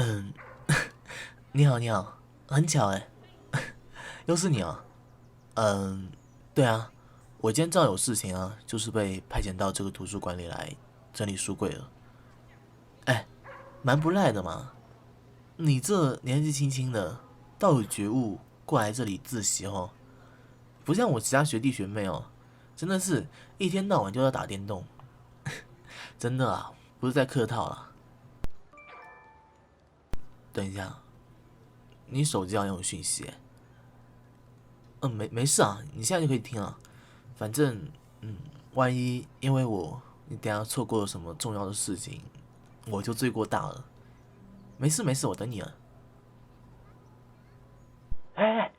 嗯，你好，你好，很巧哎，又是你啊。嗯，对啊，我今天正好有事情啊，就是被派遣到这个图书馆里来整理书柜了。哎，蛮不赖的嘛，你这年纪轻轻的，倒有觉悟过来这里自习哦，不像我其他学弟学妹哦，真的是一天到晚就要打电动，真的啊，不是在客套啦。等一下，你手机好像有讯息哎。没事啊，你现在就可以听啊。反正，嗯，万一因为你等下错过了什么重要的事情，我就罪过大了。没事没事，我等你了。哎，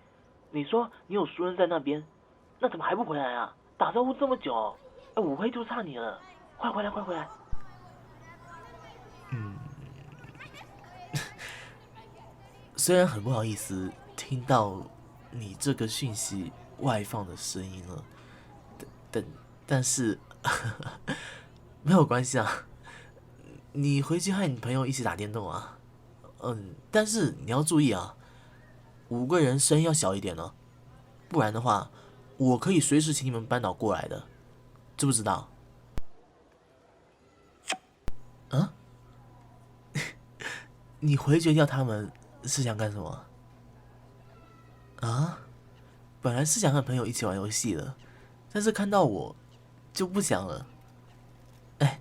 你说你有熟人在那边，那怎么还不回来啊？打招呼这么久，哎，我会就差你了，快回来快回来！虽然很不好意思听到你这个讯息外放的声音了，但但是没有关系啊，你回去和你朋友一起打电动啊。但是你要注意啊，5个人声音要小一点呢，不然的话，我可以随时请你们班导过来的，知不知道？啊？你回绝掉他们是想干什么啊？本来是想和朋友一起玩游戏的，但是看到我就不想了。哎，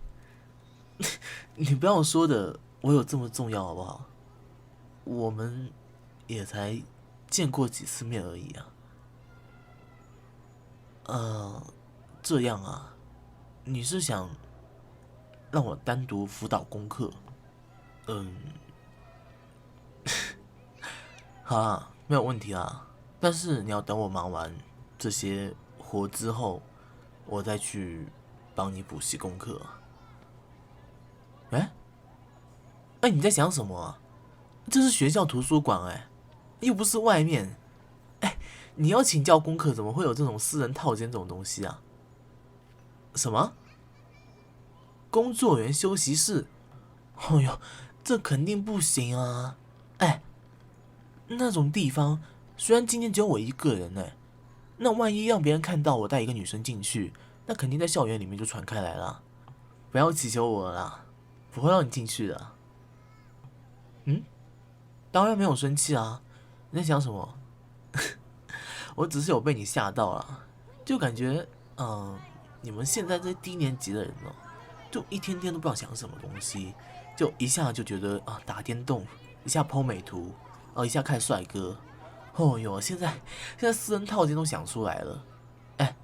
你不要说的我有这么重要好不好？我们也才见过几次面而已啊。这样啊？你是想让我单独辅导功课？嗯，好啊，没有问题啊。但是你要等我忙完这些活之后，我再去帮你补习功课啊。哎，哎，你在想什么啊？这是学校图书馆哎，又不是外面。哎，你要请教功课，怎么会有这种私人套间这种东西啊？什么？工作人员休息室？哦哟，这肯定不行啊！哎，那种地方虽然今天只有我一个人呢，那万一让别人看到我带一个女生进去，那肯定在校园里面就传开来了。不要祈求我了啦，不会让你进去的。嗯，当然没有生气啊。你在想什么？我只是有被你吓到了，就感觉，你们现在这些低年级的人哦，就一天天都不知道想什么东西，就一下就觉得啊打电动，一下 po 美图，一下看帅哥。哦哟，现在私人套间都想出来了。哎，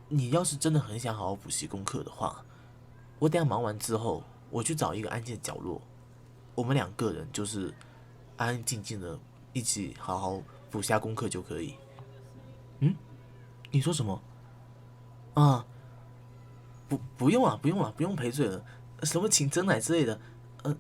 你要是真的很想好好补习功课的话，我等下忙完之后，我去找一个安静的角落，我们2个人就是安安静静的一起好好补下功课就可以。嗯，你说什么啊？不用啊，不用啊，不用赔罪了，什么请真奶之类的。呃，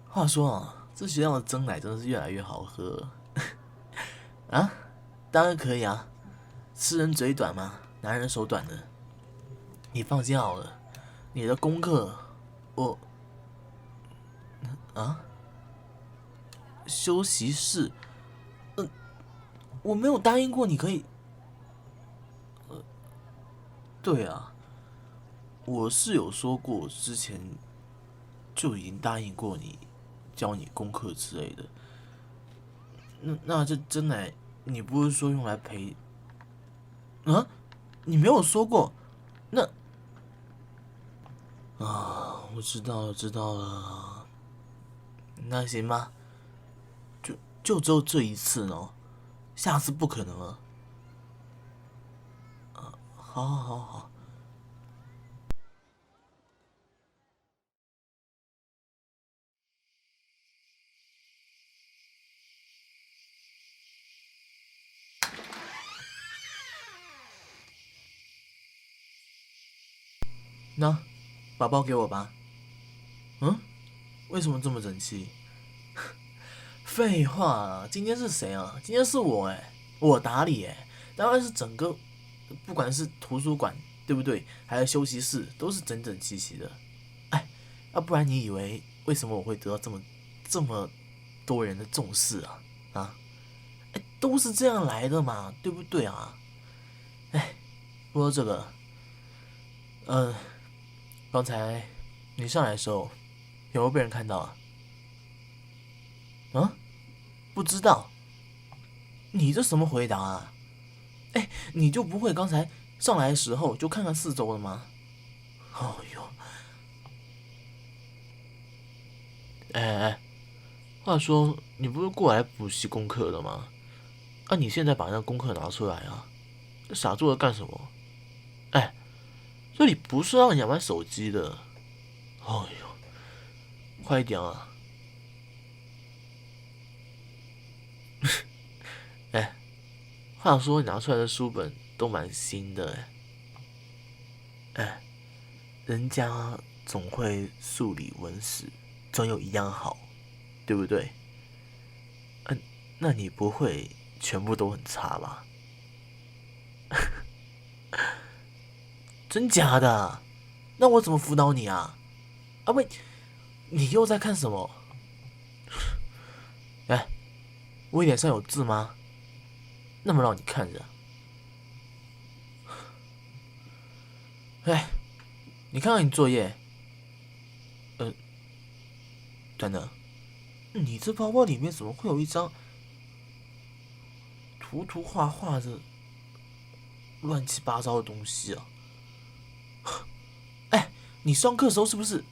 话说啊，这学校的真奶真的是越来越好喝啊！当然可以啊，吃人嘴短嘛，拿人手短的。你放心好了，你的功课我啊，休息室，我没有答应过你可以。对啊，我是有说过之前就已经答应过你，教你功课之类的。那这真奶，你不是说用来陪啊？你没有说过。那啊，我知道了，知道了。那行吧，就只有这一次呢，下次不可能了。好好好好。那把包给我吧。嗯，为什么这么整齐？废话啊，今天是谁啊？今天是我我打理当然是整个，不管是图书馆对不对，还有休息室，都是整整齐齐的。哎，要不然你以为为什么我会得到这么多人的重视啊？啊，都是这样来的嘛，对不对啊？哎，说这个，嗯、刚才你上来的时候有没有被人看到啊？啊，不知道，你这什么回答啊？你就不会刚才上来的时候就看看四周了吗？哦哟，哎，话说你不是过来补习功课的吗？啊，你现在把那功课拿出来啊，傻坐着干什么？哎，这里不是让你玩手机的。哦哟，快一点啊！哎，话说你拿出来的书本都蛮新的哎，人家总会数理文史总有一样好，对不对？那你不会全部都很差吧？真假的？那我怎么辅导你啊？啊喂，你又在看什么？哎，我脸上有字吗？那么让你看着。哎，你看看你作业。等等，你这包包里面怎么会有一张涂画画的乱七八糟的东西啊？哎，你上课的时候是不是？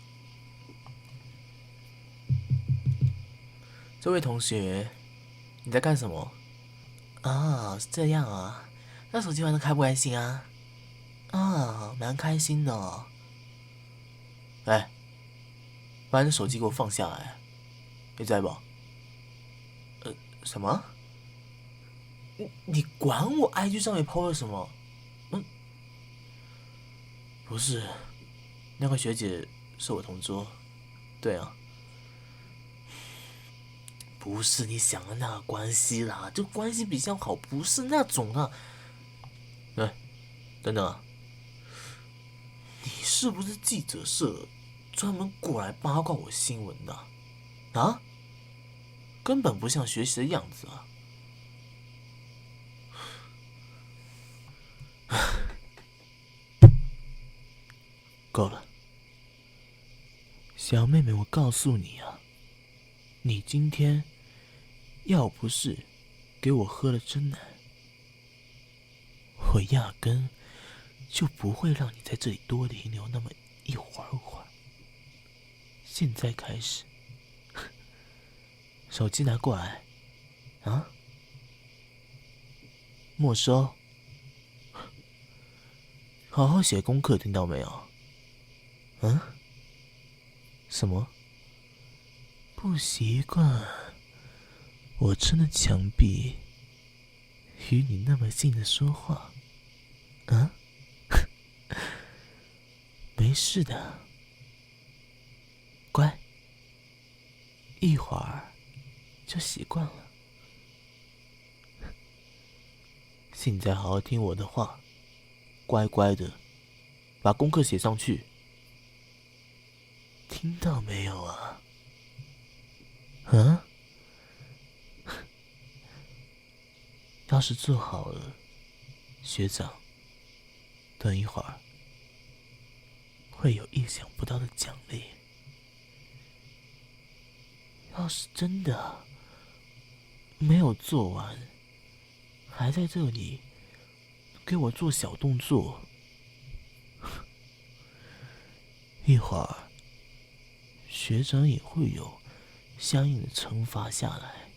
这位同学，你在干什么？啊，是这样啊。那手机玩的开不开心啊？啊，蛮开心的哦。哎，把你的手机给我放下来，你在不？什么？你管我 IG 上面 PO 了什么？不是，那个学姐是我同桌。对啊，不是你想的那个关系啦，就关系比较好，不是那种啊。哎，等等啊，你是不是记者社专门过来八卦我新闻的啊？根本不像学习的样子啊！够了，小妹妹，我告诉你啊，你今天要不是给我喝了真奶，我压根就不会让你在这里多停留那么一会儿。现在开始，手机拿过来，啊，没收，好好写功课，听到没有？嗯？什么？不习惯？我撑着墙壁与你那么近的说话，啊？没事的，乖，一会儿就习惯了。现在好好听我的话，乖乖的把功课写上去，听到没有啊？啊？要是做好了，学长，等一会儿会有意想不到的奖励。要是真的没有做完，还在这里给我做小动作，一会儿学长也会有相应的惩罚下来，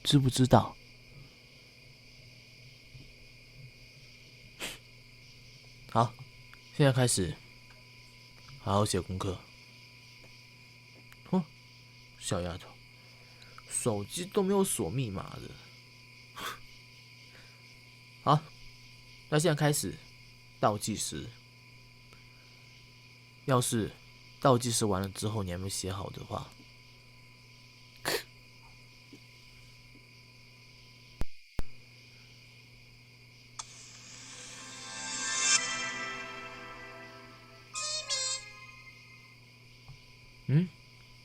知不知道？好，现在开始，好好写功课。哼，小丫头，手机都没有锁密码的。好，那现在开始倒计时要是倒计时完了之后你还没写好的话，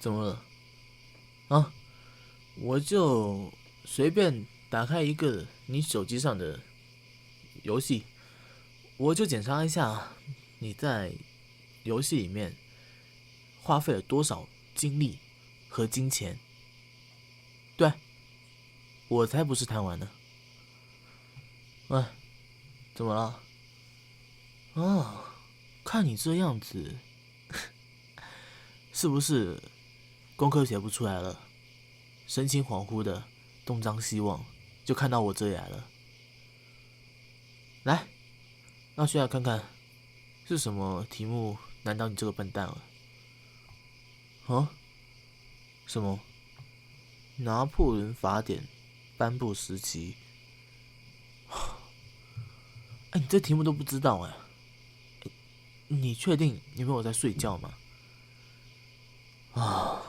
怎么了？啊，我就随便打开一个你手机上的游戏，我就检查一下你在游戏里面花费了多少精力和金钱。对，我才不是贪玩呢。哎，怎么了？哦，看你这样子，是不是功课写不出来了？神情恍惚的东张西望，就看到我这里来了。来，让学长看看是什么题目难倒你这个笨蛋了。啊？什么？拿破仑法典颁布时期？哎，你这题目都不知道哎？你确定你没有在睡觉吗？啊，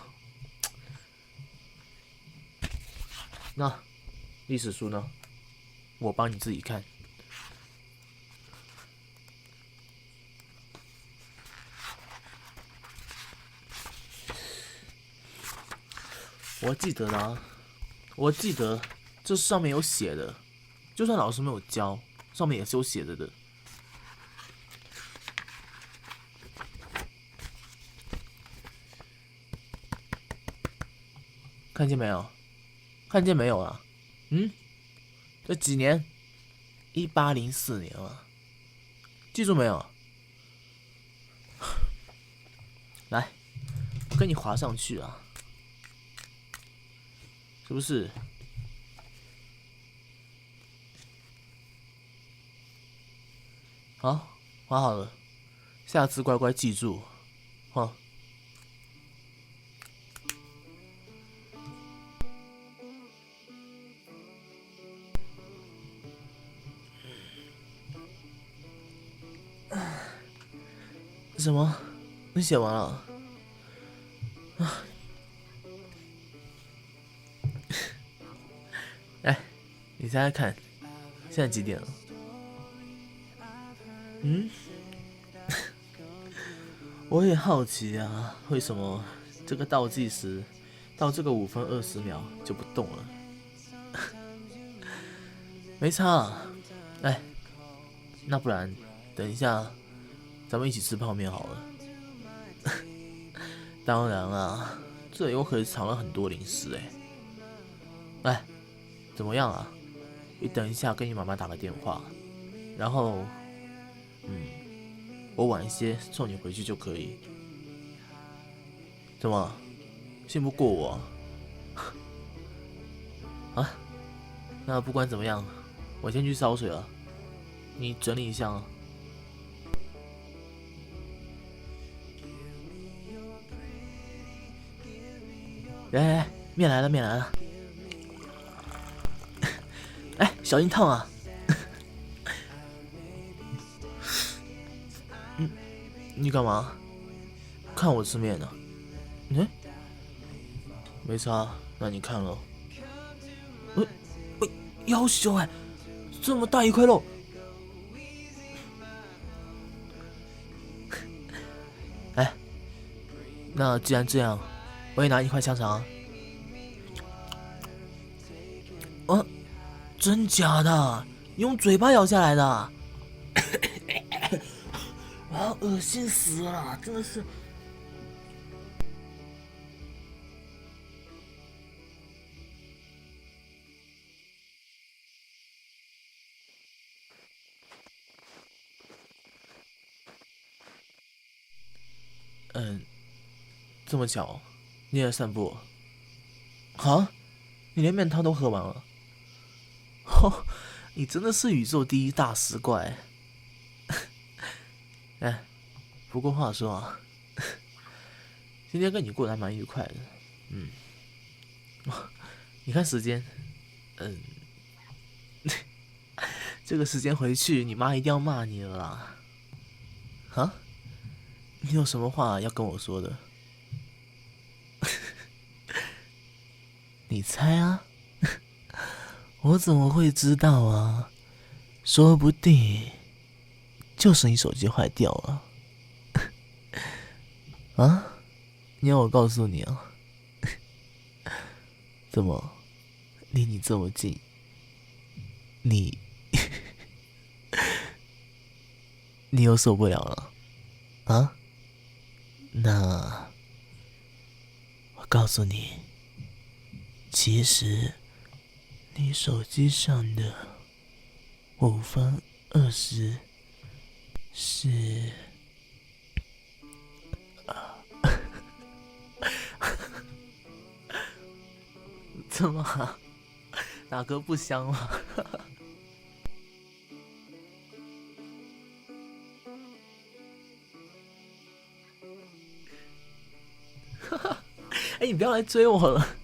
那历史书呢？我帮你自己看。我记得啦，我记得这上面有写的，就算老师没有教，上面也是有写着的。看见没有？看见没有啊？这几年？1804年了，记住没有？来，我跟你划上去啊，是不是？好，划好了，下次乖乖记住，哈。什么？你写完了？哎，你猜猜看，现在几点了？我也好奇啊，为什么这个倒计时到这个5分20秒就不动了？没差啊。哎，那不然等一下咱们一起吃泡面好了。当然啊，这里我可是藏了很多零食哎。哎，怎么样啊？你等一下跟你妈妈打个电话，然后我晚一些送你回去就可以。怎么？信不过我？啊？那不管怎么样，我先去烧水了，你整理一下啊。来，面来了，面来了。哎，小心烫啊！你干嘛？看我吃面呢？没差，那你看咯。喂喂，要求哎，这么大一块肉！哎，那既然这样，我也拿一块香肠。真假的？你用嘴巴咬下来的？啊，恶心死了，真的是。这么巧，你也散步？啊？你连面汤都喝完了？哦，你真的是宇宙第一大食怪。哎，不过话说啊，今天跟你过得还蛮愉快的。你看时间，这个时间回去，你妈一定要骂你了啦。啊？你有什么话要跟我说的？你猜啊？我怎么会知道啊？说不定就是你手机坏掉了。啊？你要我告诉你啊？怎么离你这么近？你你又受不了了啊？那我告诉你，其实你手机上的5分20是怎么啊？哪个不香吗？哎，你不要来追我了。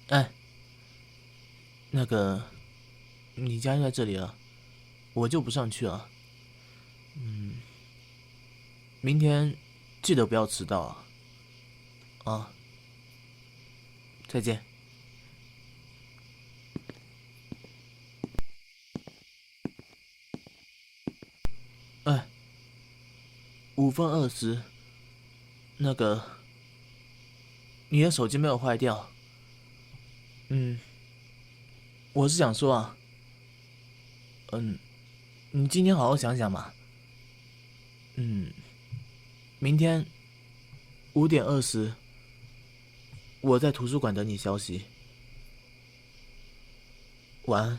哎，那个，你家就在这里了，我就不上去了。明天记得不要迟到啊！啊，再见。哎，5分20，那个，你的手机没有坏掉。我是想说啊，你今天好好想想嘛。明天5点20，我在图书馆等你消息。晚安。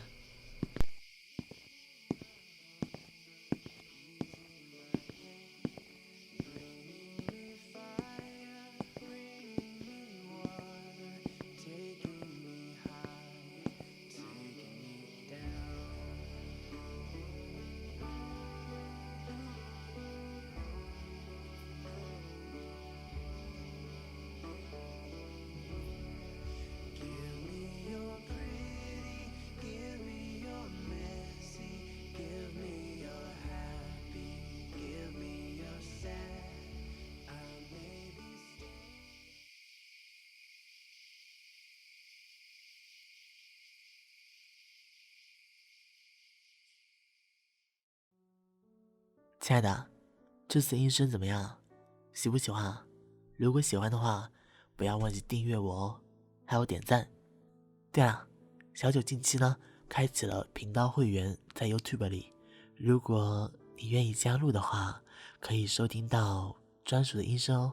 亲爱的，这次音声怎么样？喜不喜欢啊？如果喜欢的话，不要忘记订阅我哦，还有点赞。对了，小九近期呢开启了频道会员，在 YouTube 里，如果你愿意加入的话，可以收听到专属的音声哦。